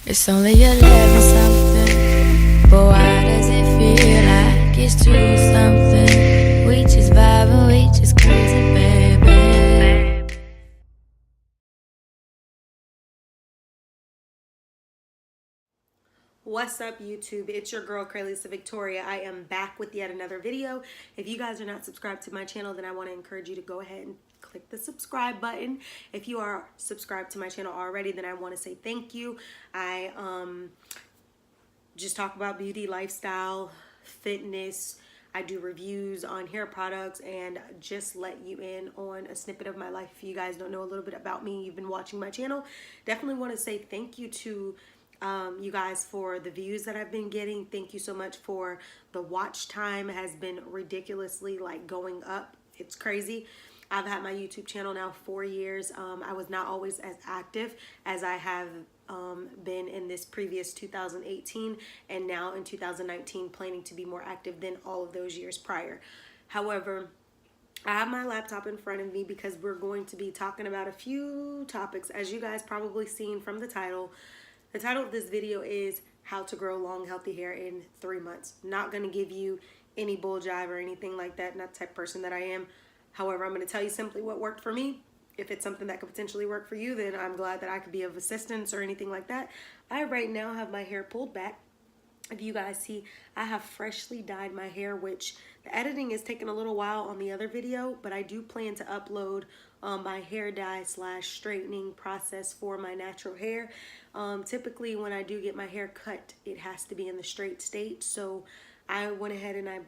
It's only 11 something, but why does it feel like it's 2 something? We just vibing, we just crazy, baby. What's up, YouTube? It's your girl Cralisa Victoria. I am back with yet another video. If you guys are not subscribed to my channel, then I want to encourage you to go ahead and click the subscribe button. If you are subscribed to my channel already, then I want to say thank you. I just talk about beauty, lifestyle, fitness. I do reviews on hair products and just let you in on a snippet of my life. If you guys don't know a little bit about me, you've been watching my channel, definitely want to say thank you to you guys for the views that I've been getting. Thank you so much for the watch time. Has been ridiculously like going up. It's crazy. I've had my YouTube channel now 4 years. I was not always as active as I have been in this previous 2018 and now in 2019, planning to be more active than all of those years prior. However, I have my laptop in front of me because we're going to be talking about a few topics. As you guys probably seen from the title of this video is how to grow long, healthy hair in 3 months. Not going to give you any bull jive or anything like that. Not the type of person that I am. However, I'm going to tell you simply what worked for me. If it's something that could potentially work for you, then I'm glad that I could be of assistance or anything like that. I right now have my hair pulled back. If you guys see, I have freshly dyed my hair, which the editing is taking a little while on the other video, but I do plan to upload my hair dye / straightening process for my natural hair. Typically when I do get my hair cut, it has to be in the straight state. So I went ahead and I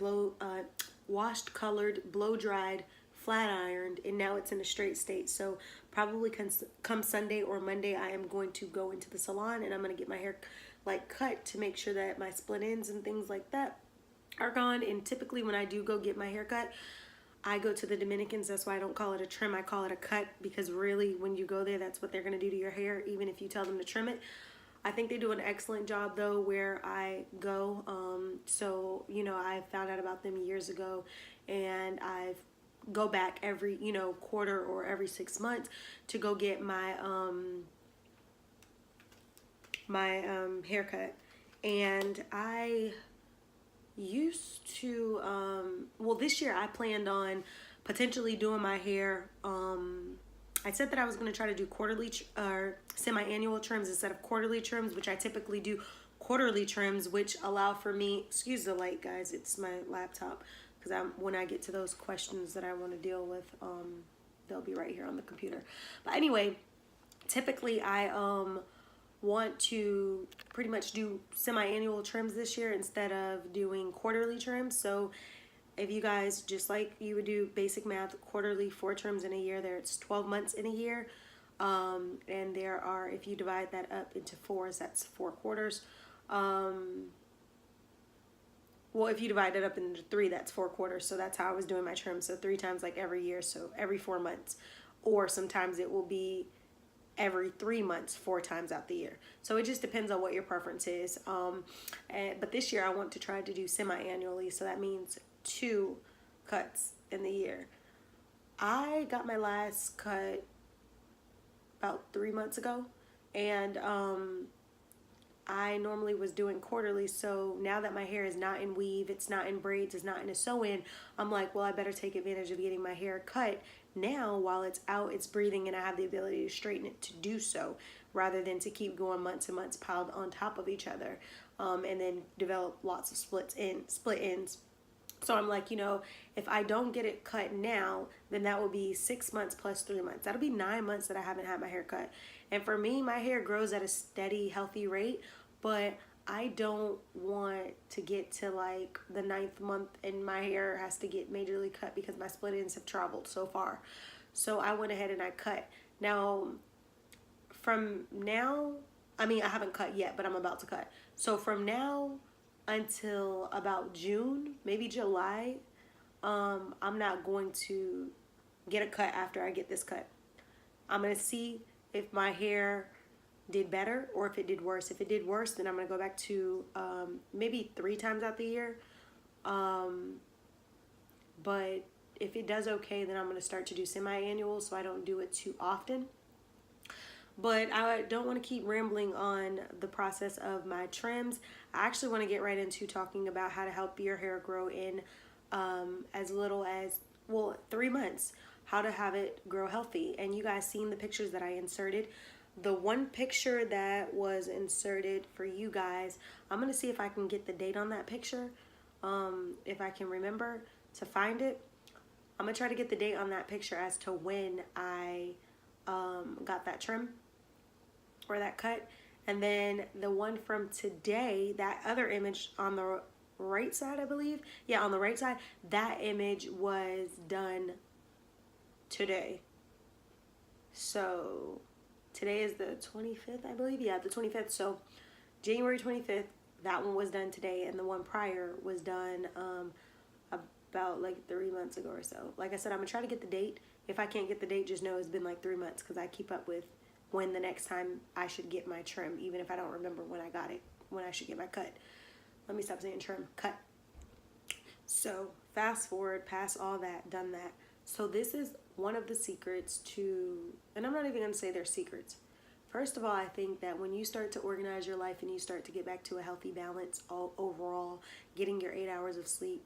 washed, colored, blow dried, flat ironed, and now it's in a straight state. So probably come Sunday or Monday, I am going to go into the salon and I'm going to get my hair like cut to make sure that my split ends and things like that are gone. And typically when I do go get my hair cut, I go to the Dominicans. That's why I don't call it a trim. I call it a cut, because really when you go there, that's what they're going to do to your hair, even if you tell them to trim it. I think they do an excellent job though where I go. So, you know, I found out about them years ago, and I've go back every, you know, quarter or every 6 months to go get my haircut. And I used to well, this year I planned on potentially doing my hair. I said that I was going to try to do quarterly or semi-annual trims instead of quarterly trims, which I typically do quarterly trims, which allow for me, excuse the light guys, it's my laptop, because when I get to those questions that I want to deal with, they'll be right here on the computer. But anyway, typically I want to pretty much do semi-annual trims this year instead of doing quarterly trims. So if you guys, just like you would do basic math, quarterly 4 trims in a year, it's 12 months in a year. And there are, if you divide that up into 4s, that's 4 quarters. Well, if you divide it up into 3, that's 4 quarters. So that's how I was doing my trim. So 3 times like every year, so every 4 months. Or sometimes it will be every 3 months, 4 times out the year. So it just depends on what your preference is. But this year I want to try to do semi-annually. So that means 2 cuts in the year. I got my last cut about 3 months ago. And I normally was doing quarterly, so now that my hair is not in weave, it's not in braids, it's not in a sew-in, I'm like, well, I better take advantage of getting my hair cut now while it's out, it's breathing, and I have the ability to straighten it to do so, rather than to keep going months and months piled on top of each other, and then develop lots of split ends. So I'm like, you know, if I don't get it cut now, then that will be 6 months plus 3 months. That'll be 9 months that I haven't had my hair cut. And for me, my hair grows at a steady, healthy rate, but I don't want to get to like the 9th month and my hair has to get majorly cut because my split ends have traveled so far. So I went ahead and I cut. Now, from now, I mean, I haven't cut yet, but I'm about to cut. So from now until about June, maybe July, I'm not going to get a cut after I get this cut. I'm going to see if my hair did better or if it did worse. If it did worse, then I'm going to go back to maybe 3 times out the year. But if it does okay, then I'm going to start to do semi-annual so I don't do it too often. But I don't want to keep rambling on the process of my trims. I actually want to get right into talking about how to help your hair grow in as little as, well, 3 months. How to have it grow healthy. And you guys seen the pictures that I inserted. The one picture that was inserted for you guys, I'm going to see if I can get the date on that picture. If I can remember to find it. I'm going to try to get the date on that picture as to when I got that trim or that cut. And then the one from today, that other image on the right side, I believe. Yeah, on the right side, that image was done today. So today is the 25th, I believe. Yeah, the 25th. So January 25th, that one was done today. And the one prior was done about like 3 months ago or so. Like I said, I'm going to try to get the date. If I can't get the date, just know it's been like 3 months because I keep up with when the next time I should get my trim, even if I don't remember when I got it, when I should get my cut. Let me stop saying trim, cut. So fast forward, past all that, done that. So this is one of the secrets to, and I'm not even going to say they're secrets. First of all, I think that when you start to organize your life and you start to get back to a healthy balance all overall, getting your 8 hours of sleep,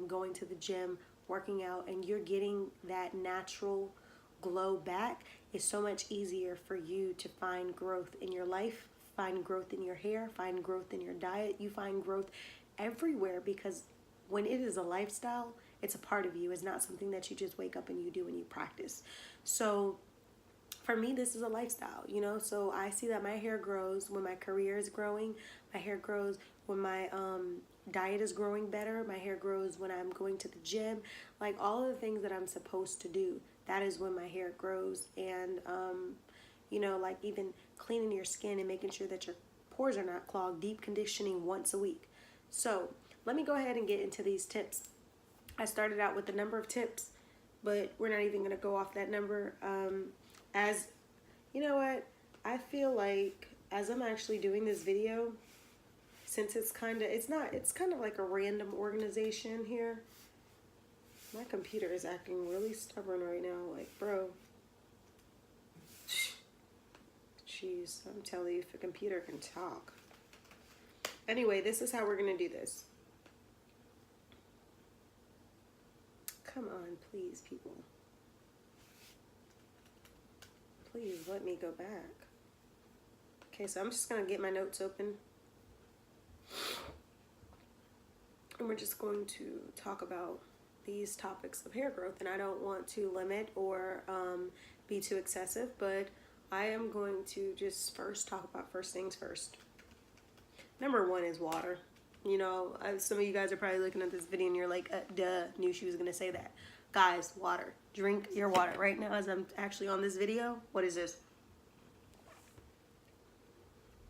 going to the gym, working out, and you're getting that natural glow back, it's so much easier for you to find growth in your life, find growth in your hair, find growth in your diet. You find growth everywhere because when it is a lifestyle, it's a part of you. It's not something that you just wake up and you do and you practice. So for me, this is a lifestyle, you know? So I see that my hair grows when my career is growing. My hair grows when my diet is growing better. My hair grows when I'm going to the gym. Like all of the things that I'm supposed to do, that is when my hair grows. And, you know, like even cleaning your skin and making sure that your pores are not clogged, deep conditioning once a week. So let me go ahead and get into these tips. I started out with the number of tips, but we're not even going to go off that number. As you know what, I feel like as I'm actually doing this video, since it's kind of like a random organization here. My computer is acting really stubborn right now. Like, bro. Jeez, I'm telling you, if a computer can talk. Anyway, this is how we're going to do this. Come on, please, people. Please let me go back. Okay, so I'm just going to get my notes open. And we're just going to talk about these topics of hair growth. And I don't want to limit or be too excessive, but I am going to just first talk about first things first. Number one is water. You know, some of you guys are probably looking at this video and you're like, duh, knew she was going to say that. Guys, water. Drink your water. Right now, as I'm actually on this video, what is this?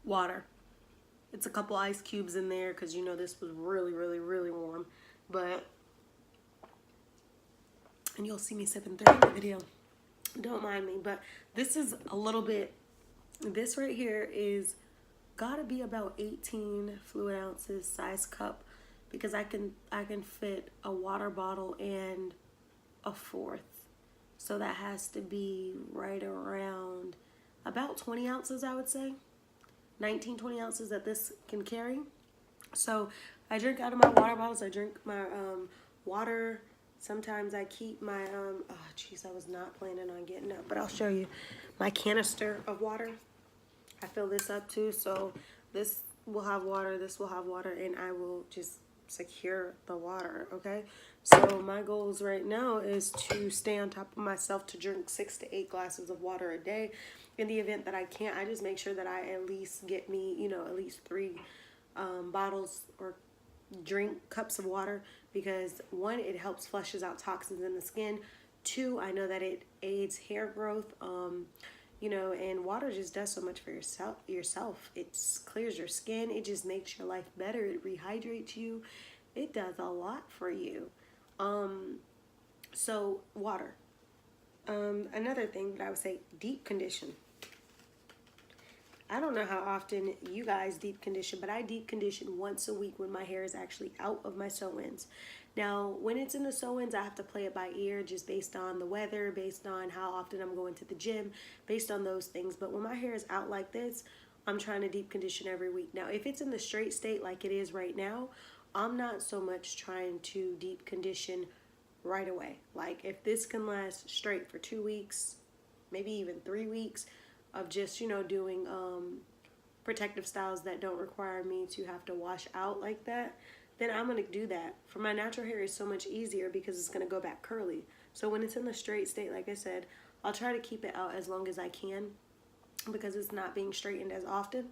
Water. It's a couple ice cubes in there because you know this was really, really, really warm. But, and you'll see me sipping through the video. Don't mind me. But this is a little bit, this right here is gotta be about 18 fluid ounces size cup because I can fit a water bottle and a fourth. So that has to be right around about 20 ounces, I would say. 19, 20 ounces that this can carry. So I drink out of my water bottles. I drink my water. Sometimes I keep my, oh jeez, I was not planning on getting up, but I'll show you my canister of water. I fill this up too. So this will have water, this will have water, and I will just secure the water, okay? So my goals right now is to stay on top of myself to drink 6 to 8 glasses of water a day. In the event that I can't, I just make sure that I at least get me, you know, at least 3 bottles or drink cups of water because 1, it helps flushes out toxins in the skin. 2, I know that it aids hair growth. You know, and water just does so much for yourself. It clears your skin. It just makes your life better. It rehydrates you. It does a lot for you. So water. Another thing that I would say, deep condition. I don't know how often you guys deep condition, but I deep condition once a week when my hair is actually out of my sew-ins. Now, when it's in the sew-ins, I have to play it by ear just based on the weather, based on how often I'm going to the gym, based on those things. But when my hair is out like this, I'm trying to deep condition every week. Now, if it's in the straight state like it is right now, I'm not so much trying to deep condition right away. Like if this can last straight for 2 weeks, maybe even 3 weeks of just, you know, doing protective styles that don't require me to have to wash out like that, then I'm going to do that. For my natural hair, it's so much easier because it's going to go back curly. So when it's in the straight state, like I said, I'll try to keep it out as long as I can because it's not being straightened as often.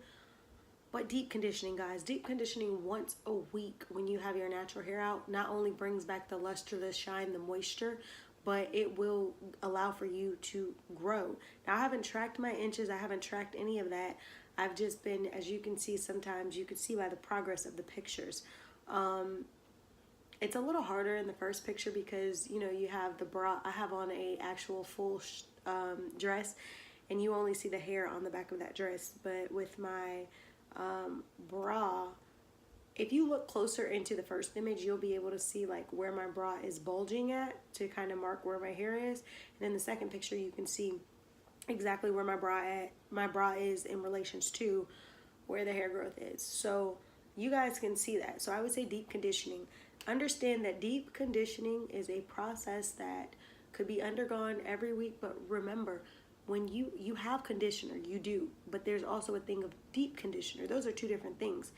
But deep conditioning, guys, deep conditioning once a week when you have your natural hair out not only brings back the luster, the shine, the moisture, but it will allow for you to grow. Now, I haven't tracked my inches. I haven't tracked any of that. I've just been, as you can see, sometimes you can see by the progress of the pictures. It's a little harder in the first picture because, you know, you have the bra. I have on a actual full dress, and you only see the hair on the back of that dress. But with my bra, if you look closer into the first image, you'll be able to see like where my bra is bulging at to kind of mark where my hair is. And in the second picture, you can see exactly where my bra is in relations to where the hair growth is. So you guys can see that. So I would say deep conditioning. Understand that deep conditioning is a process that could be undergone every week, but remember, when you have conditioner, you do, but there's also a thing of deep conditioner. Those are two different things.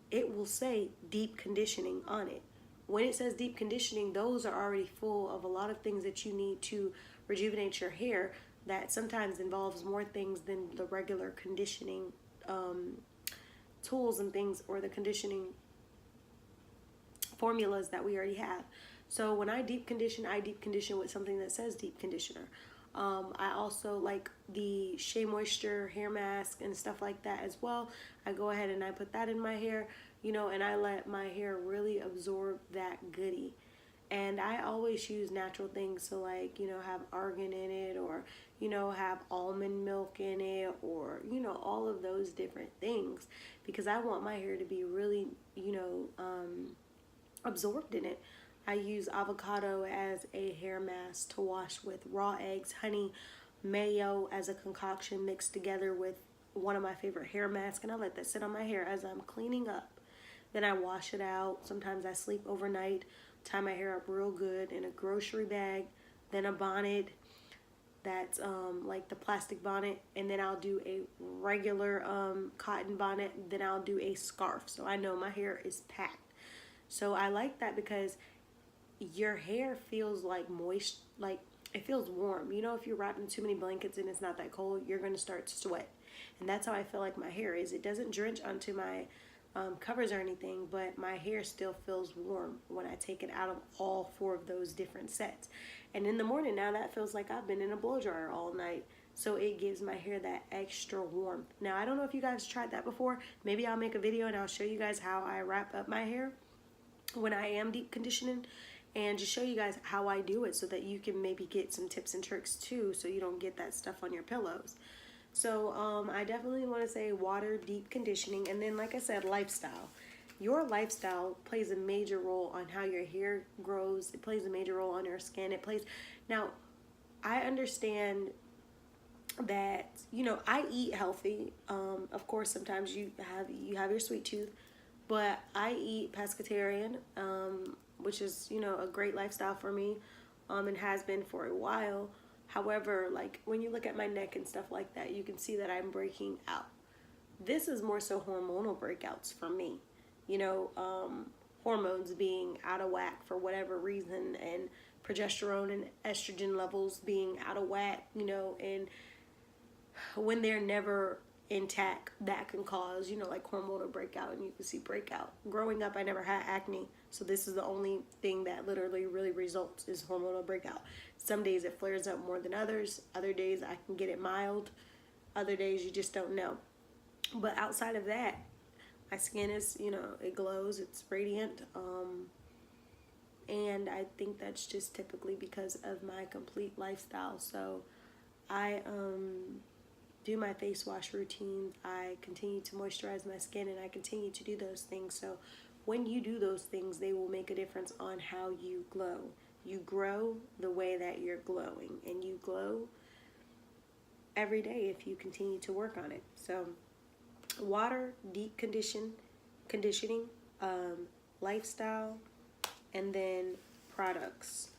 It will say deep conditioning on it. When it says deep conditioning, those are already full of a lot of things that you need to rejuvenate your hair that sometimes involves more things than the regular conditioning tools and things, or the conditioning formulas that we already have. So when I deep condition with something that says deep conditioner. I also like the Shea Moisture hair mask and stuff like that as well. I go ahead and I put that in my hair, you know, and I let my hair really absorb that goodie. And I always use natural things, so like, you know, have argan in it, or, you know, have almond milk in it, or, you know, all of those different things, because I want my hair to be really, you know, absorbed in it. I use avocado as a hair mask to wash with raw eggs, honey, mayo as a concoction mixed together with one of my favorite hair masks, and I let that sit on my hair as I'm cleaning up. Then I wash it out. Sometimes I sleep overnight, tie my hair up real good in a grocery bag, then a bonnet that's like the plastic bonnet, and then I'll do a regular cotton bonnet, then I'll do a scarf, so I know my hair is packed. So I like that because your hair feels like moist, like it feels warm. You know, if you're wrapping too many blankets and it's not that cold, you're going to start to sweat. And that's how I feel like my hair is. It doesn't drench onto my covers or anything, but my hair still feels warm when I take it out of all 4 of those different sets. And in the morning now, that feels like I've been in a blow dryer all night. So it gives my hair that extra warmth. Now, I don't know if you guys tried that before. Maybe I'll make a video and I'll show you guys how I wrap up my hair when I am deep conditioning, and just show you guys how I do it so that you can maybe get some tips and tricks too, so you don't get that stuff on your pillows. So I definitely want to say water, deep conditioning, and then like I said, lifestyle. Your lifestyle plays a major role on how your hair grows. It plays a major role on your skin. It plays, now I understand that, you know, I eat healthy. Of course, sometimes you have your sweet tooth, but I eat pescatarian, which is, you know, a great lifestyle for me, and has been for a while. However, like when you look at my neck and stuff like that, you can see that I'm breaking out. This is more so hormonal breakouts for me. You know, hormones being out of whack for whatever reason, and progesterone and estrogen levels being out of whack, you know, and when they're never intact, that can cause, you know, like hormonal breakout, and you can see breakout. Growing up, I never had acne, so this is the only thing that literally really results is hormonal breakout. Some days it flares up more than others. Other days I can get it mild. Other days you just don't know. But outside of that, my skin is, you know, it glows, it's radiant, and I think that's just typically because of my complete lifestyle. So I do my face wash routine. I continue to moisturize my skin, and I continue to do those things. So when you do those things, they will make a difference on how you glow. You grow the way that you're glowing, and you glow every day if you continue to work on it. So water, deep conditioning, lifestyle, and then products.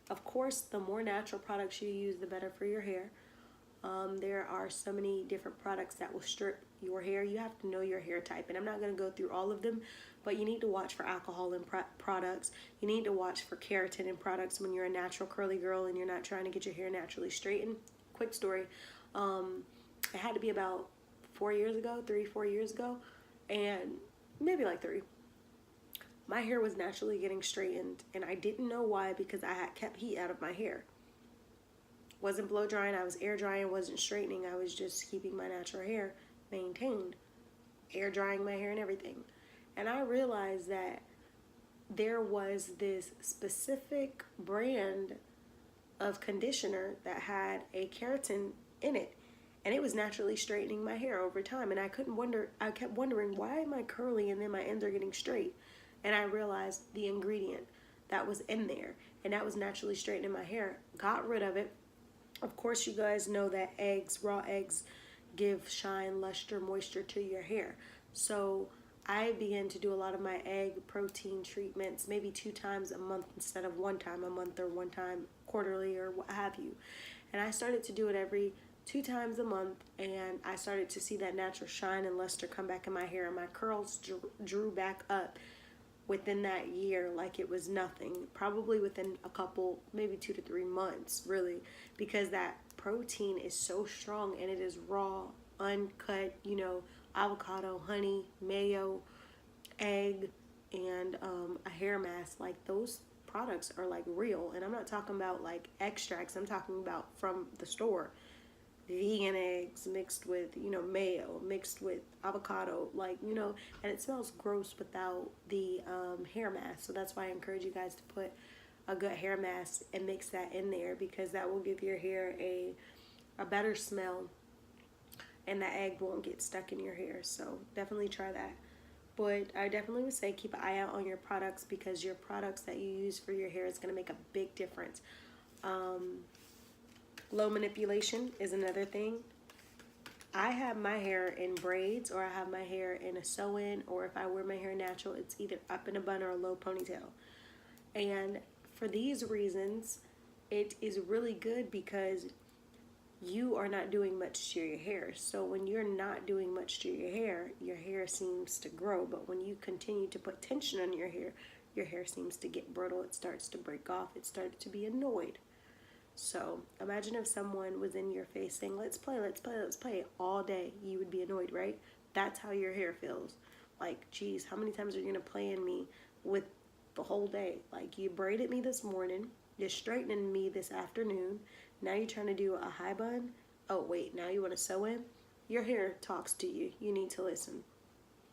Of course, the more natural products you use, the better for your hair. There are so many different products that will strip your hair. You have to know your hair type, and I'm not going to go through all of them, but you need to watch for alcohol in products. You need to watch for keratin in products when you're a natural curly girl and you're not trying to get your hair naturally straightened. Quick story. It had to be about 4 years ago, 4 years ago, and maybe like 3. My hair was naturally getting straightened, and I didn't know why, because I had kept heat out of my hair. Wasn't blow drying, I was air drying, wasn't straightening. I was just keeping my natural hair maintained, air drying my hair and everything. And I realized that there was this specific brand of conditioner that had a keratin in it, and it was naturally straightening my hair over time. And I kept wondering, why am I curly and then my ends are getting straight? And I realized the ingredient that was in there, and that was naturally straightening my hair. Got rid of it. Of course, you guys know that raw eggs give shine, luster, moisture to your hair. So I began to do a lot of my egg protein treatments, maybe 2 times a month instead of 1 time a month, or 1 time quarterly, or what have you. And I started to do it every 2 times a month, and I started to see that natural shine and luster come back in my hair, and my curls drew back up within that year like it was nothing. Probably within a couple, maybe 2 to 3 months, really, because that protein is so strong, and it is raw, uncut, avocado, honey, mayo, egg, and a hair mask. Like, those products are like real, and I'm not talking about like extracts. I'm talking about from the store. Vegan eggs mixed with, mayo, mixed with avocado, and it smells gross without the hair mask. So that's why I encourage you guys to put a good hair mask and mix that in there, because that will give your hair a better smell, and the egg won't get stuck in your hair. So definitely try that. But I definitely would say keep an eye out on your products, because your products that you use for your hair is going to make a big difference. Low manipulation is another thing. I have my hair in braids, or I have my hair in a sew-in, or if I wear my hair natural, it's either up in a bun or a low ponytail. And for these reasons, it is really good, because you are not doing much to your hair. So when you're not doing much to your hair seems to grow. But when you continue to put tension on your hair seems to get brittle. It starts to break off. It starts to be annoyed. So imagine if someone was in your face saying, let's play, let's play, let's play all day. You would be annoyed, right? That's how your hair feels. Like, geez, how many times are you going to play in me with the whole day? Like, you braided me this morning, you're straightening me this afternoon, now you're trying to do a high bun. Oh, wait, now you want to sew in? Your hair talks to you. You need to listen.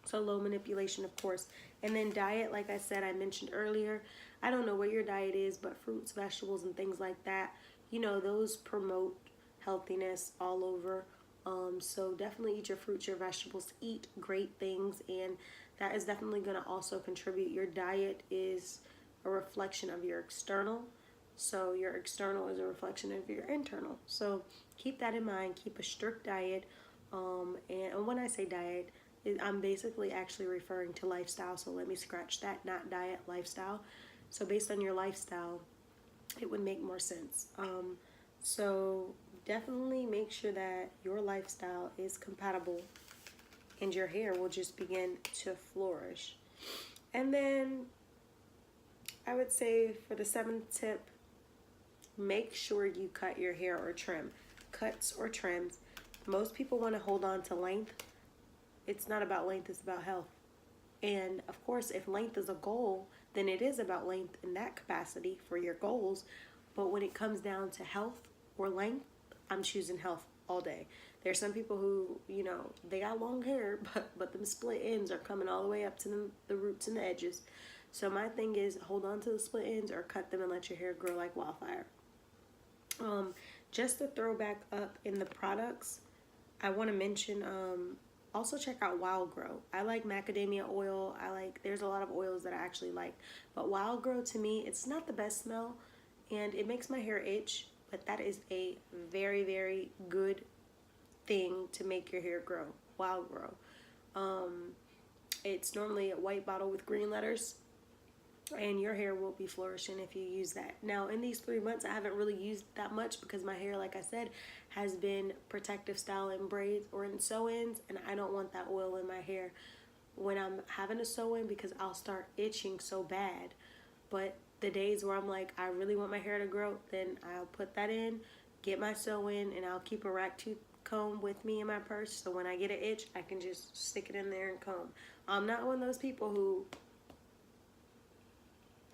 So low manipulation, of course. And then diet, like I said, I mentioned earlier. I don't know what your diet is, but fruits, vegetables, and things like that, those promote healthiness all over. So definitely eat your fruits, your vegetables, eat great things, and that is definitely going to also contribute. Your diet is a reflection of your external. So your external is a reflection of your internal. So keep that in mind. Keep a strict diet. And when I say diet, I'm basically actually referring to lifestyle. So let me scratch that, not diet, lifestyle. So based on your lifestyle, it would make more sense. So definitely make sure that your lifestyle is compatible, and your hair will just begin to flourish. And then I would say for the 7th tip, make sure you cut your hair or trim. Cuts or trims. Most people want to hold on to length. It's not about length, it's about health. And of course, if length is a goal, then it is about length in that capacity for your goals. But when it comes down to health or length, I'm choosing health all day. There's some people who, they got long hair, but them split ends are coming all the way up to the roots and the edges. So my thing is, hold on to the split ends or cut them and let your hair grow like wildfire. just to throw back up in the products, I want to mention also check out Wild Grow. I like macadamia oil. There's a lot of oils that I actually like, but Wild Grow, to me, it's not the best smell and it makes my hair itch, but that is a very, very good thing to make your hair grow. Wild Grow. It's normally a white bottle with green letters, and your hair will be flourishing if you use that. Now, in these 3 months, I haven't really used that much because my hair, like I said, has been protective style in braids or in sew-ins, and I don't want that oil in my hair when I'm having a sew-in because I'll start itching so bad. But the days where I'm like, I really want my hair to grow, then I'll put that in, get my sew-in, and I'll keep a rack tooth comb with me in my purse, so when I get an itch, I can just stick it in there and comb. I'm not one of those people who...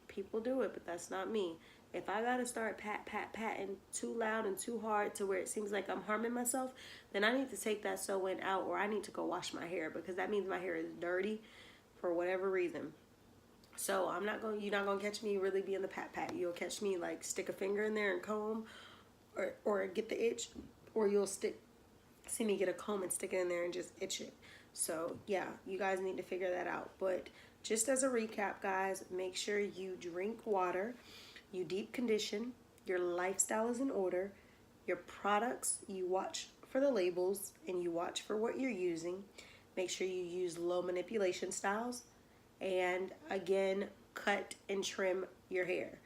People do it, but that's not me. If I gotta start patting too loud and too hard to where it seems like I'm harming myself, then I need to take that sew-in out, or I need to go wash my hair, because that means my hair is dirty for whatever reason. So you're not gonna catch me really being the pat. You'll catch me like stick a finger in there and comb, or get the itch, or you'll see me get a comb and stick it in there and just itch it. So yeah, you guys need to figure that out. But just as a recap, guys, make sure you drink water, you deep condition, your lifestyle is in order, your products, you watch for the labels and you watch for what you're using. Make sure you use low manipulation styles, and again, cut and trim your hair.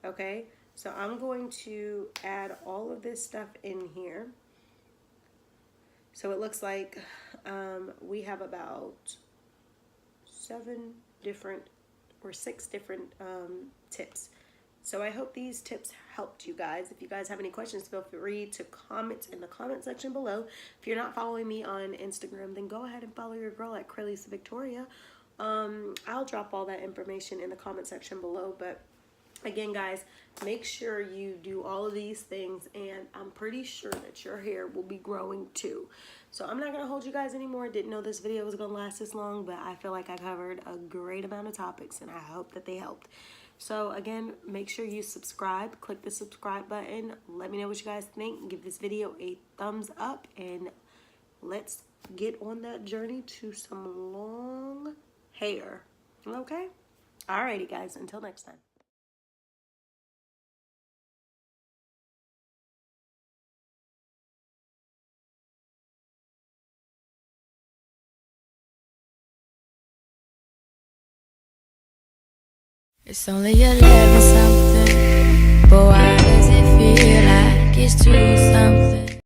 Okay, so I'm going to add all of this stuff in here. So it looks like we have about 6 different tips. So I hope these tips helped you guys. If you guys have any questions, feel free to comment in the comment section below. If you're not following me on Instagram, then go ahead and follow your girl at Cralisa Victoria. I'll drop all that information in the comment section below. But again, guys, make sure you do all of these things, and I'm pretty sure that your hair will be growing too. So I'm not going to hold you guys anymore. Didn't know this video was going to last this long, but I feel like I covered a great amount of topics, and I hope that they helped. So again, make sure you subscribe. Click the subscribe button. Let me know what you guys think. Give this video a thumbs up, and let's get on that journey to some long hair. Okay? Alrighty, guys. Until next time. It's only 11 something, but why does it feel like it's 2